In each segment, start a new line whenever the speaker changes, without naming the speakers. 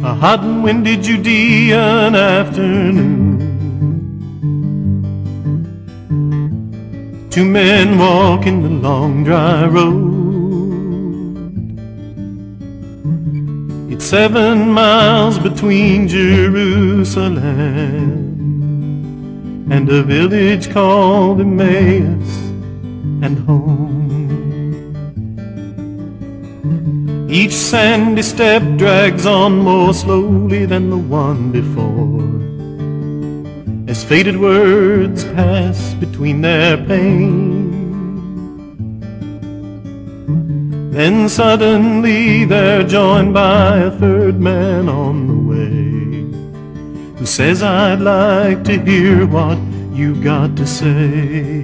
a hot and windy Judean afternoon. Two men walking the long dry road. It's 7 miles between Jerusalem and a village called Emmaus and home. Each sandy step drags on more slowly than the one before, as faded words pass between their pain. Then suddenly they're joined by a third man on the way, who says, I'd like to hear what you've got to say.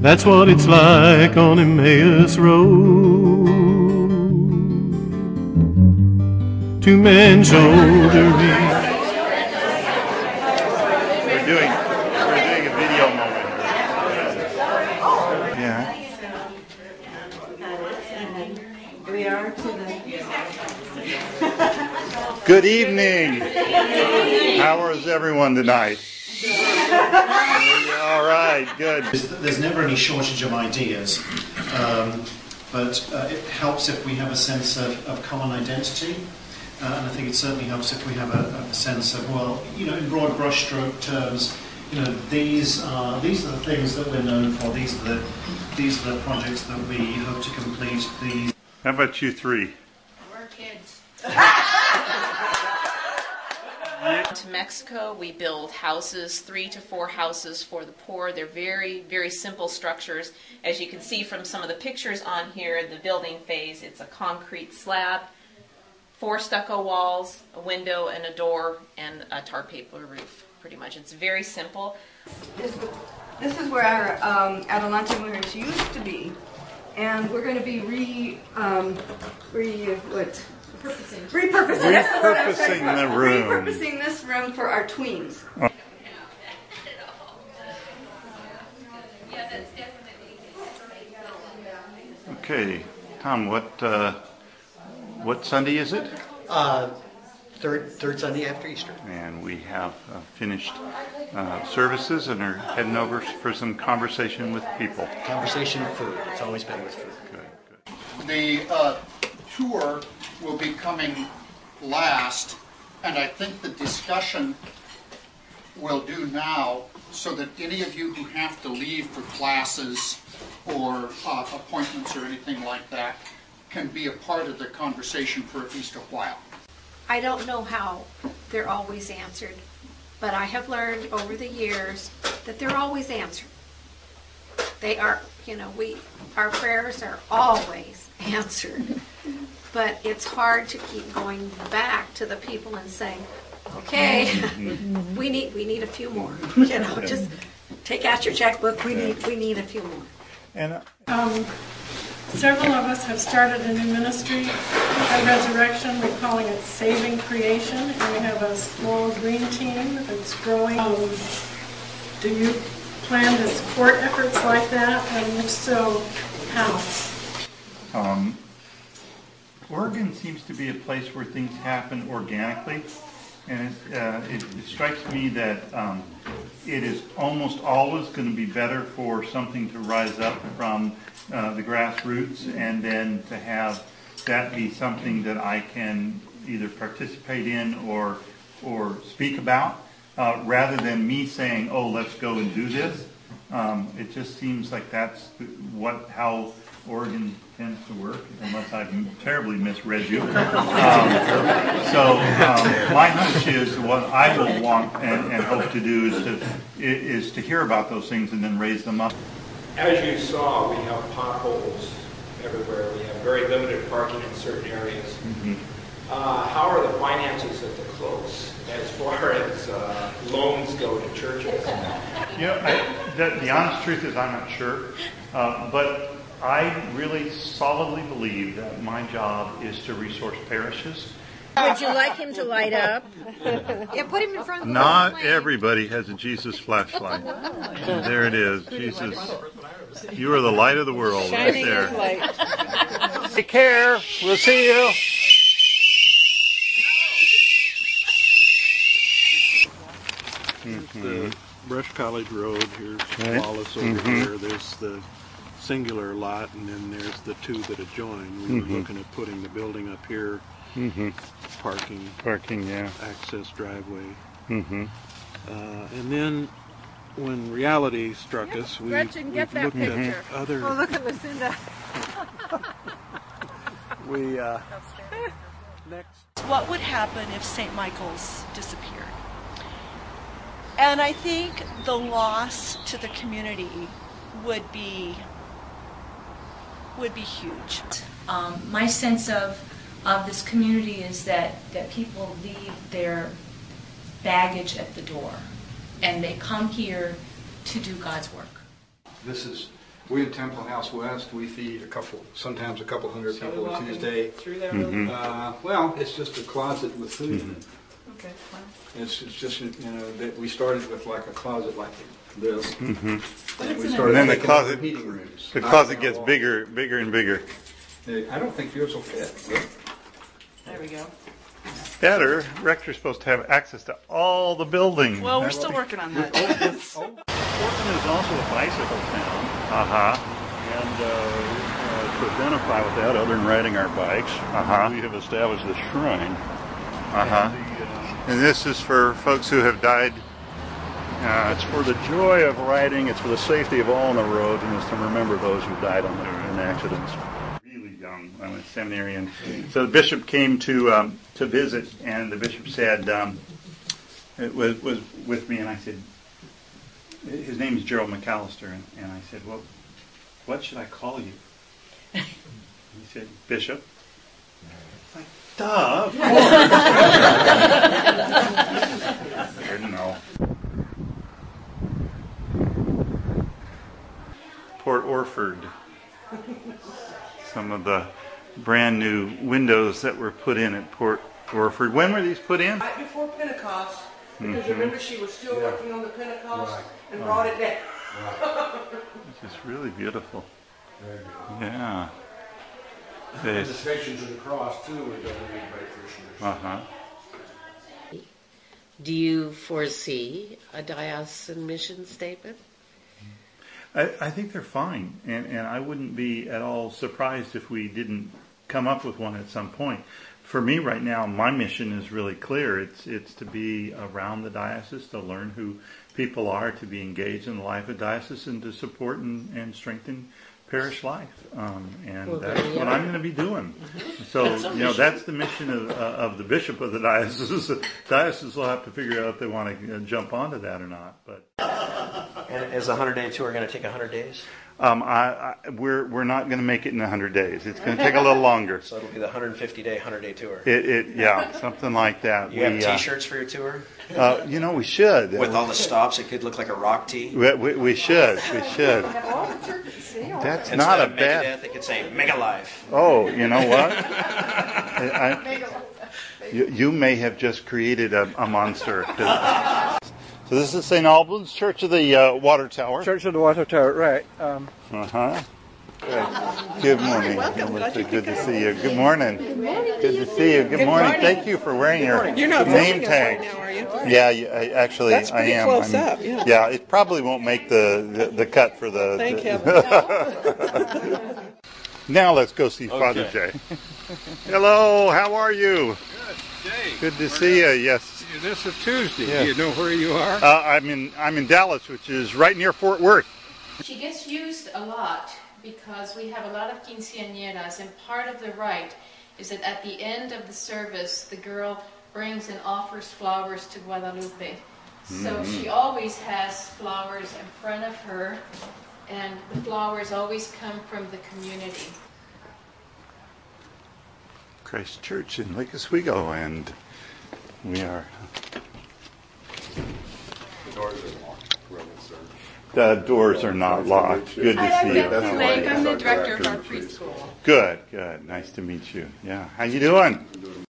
That's what it's like on Emmaus Road. Two men shouldering.
We're doing a video moment. Yeah.
We are to the...
Good evening. How is everyone tonight? All right, good.
There's never any shortage of ideas, but it helps if we have a sense of common identity, and I think it certainly helps if we have a sense of, well, you know, in broad brushstroke terms, you know, these are the things that we're known for. These are the projects that we hope to complete.
How about you three?
We're kids. To Mexico, we build houses, 3 to 4 houses for the poor. They're very, very simple structures. As you can see from some of the pictures on here, the building phase, it's a concrete slab, 4 stucco walls, a window and a door, and a tar paper roof. Pretty much, it's very simple.
This is where our Adelante Mujeres used to be, and we're going to be repurposing
The room.
Repurposing this room for our tweens.
Oh. Okay, Tom, what Sunday is it?
Third Sunday after Easter.
And we have finished services and are heading over for some conversation with people.
Conversation, food. It's always been with food.
Good.
The tour will be coming last, and I think the discussion will do now, so that any of you who have to leave for classes or appointments or anything like that can be a part of the conversation for at least a while.
I don't know how they're always answered, but I have learned over the years that they're always answered. They are, you know, our prayers are always answered. But it's hard to keep going back to the people and saying, okay, we need a few more. You know, just take out your checkbook. We need a few more.
And
several of us have started a new ministry at Resurrection. We're calling it Saving Creation, and we have a small green team that's growing. Do you plan to support efforts like that, and if so, how?
Oregon seems to be a place where things happen organically, and it strikes me that it is almost always going to be better for something to rise up from the grassroots, and then to have that be something that I can either participate in or speak about, rather than me saying, "Oh, let's go and do this." It just seems like that's how Oregon tends to work, unless I've terribly misread you. My hunch is what I will want and hope to do is to hear about those things and then raise them up.
As you saw, we have potholes everywhere. We have very limited parking in certain areas.
Mm-hmm.
How are the finances at the close as far as loans go to churches?
The honest truth is I'm not sure, but I really solidly believe that my job is to resource parishes.
Would you like him to light up?
Yeah, put him in front of the
Not everybody has a Jesus flashlight. There it is. Jesus, you are the light of the world right there.
Shining his light.
Take care. We'll see you.
Here's the Brush College Road. Here's Wallace over here. There's the singular lot, and then there's the two that adjoin. We were looking at putting the building up here, parking, access driveway. And then when reality struck us, we looked at other.
Oh, look at Lucinda.
Next.
What would happen if St. Michael's disappeared? And I think the loss to the community would be huge.
My sense of this community is that people leave their baggage at the door, and they come here to do God's work.
We in Temple House West, we feed sometimes a couple hundred people a Tuesday. Well, it's just a closet with food in it.
Okay, fine.
It's just, that we started with like a closet like this. And we
And
started
then the
making
closet,
meeting rooms.
the closet gets bigger and bigger.
I don't think yours will fit.
There we go.
Better. Rector's supposed to have access to all the buildings.
Well, we're still working on that.
Portland is also a bicycle town. And to identify with that, other than riding our bikes, we have established the shrine. And this is for folks who have died. It's for the joy of riding. It's for the safety of all on the road, and it's to remember those who died in accidents. Really young. I went to seminary, and so the bishop came to visit, and the bishop said, it was with me, and I said, his name is Gerald McAllister, and I said, well, what should I call you? He said, Bishop. Like, duh, of course. I didn't know. Port Orford. Some of the brand new windows that were put in at Port Orford. When were these put in?
Right before Pentecost. Because remember, she was still working on the Pentecost and brought it down.
This is really beautiful.
Very good.
Yeah.
And the Stations of the Cross, too, were donated by parishioners.
Do you foresee a diocesan mission statement?
I think they're fine, and I wouldn't be at all surprised if we didn't come up with one at some point. For me right now, my mission is really clear. It's to be around the diocese, to learn who people are, to be engaged in the life of diocese, and to support and strengthen parish life. And that's what I'm going to be doing. So, that's the mission of the bishop of the diocese. The diocese will have to figure out if they want to jump onto that or not. But
And is the 100-day tour going to take 100 days?
We're not going to make it in 100 days. It's going to take a little longer.
So it'll be the 150-day, 100-day tour.
Something like that.
You have T-shirts for your tour?
We should.
With all the stops, it could look like a rock tee.
We should. That's not a bad.
Megadeth, it could say Mega Life.
Oh, you know what? You may have just created a monster. So this is St. Albans, Church of the Water Tower.
Church of the Water Tower, right.
Good morning. Good to see you. Good morning. Good to see you. Good morning. Thank you for wearing your name tag.
Right now, are you?
Yeah, actually,
That's
I am.
Close up, yeah.
Yeah, it probably won't make the cut for the.
Thank
heaven. Now let's go see Father Jay. Hello, how are you?
Good, Jay.
Good to see you. Yes.
This is Tuesday.
Yes.
Do you know where you are?
I'm in Dallas, which is right near Fort Worth.
She gets used a lot because we have a lot of quinceañeras, and part of the rite is that at the end of the service, the girl brings and offers flowers to Guadalupe. So she always has flowers in front of her, and the flowers always come from the community.
Christ Church in Lake Oswego, and we are.
The doors are locked.
The doors are not locked. Good to see you.
I'm the director of our preschool.
Good. Nice to meet you. Yeah. How you doing?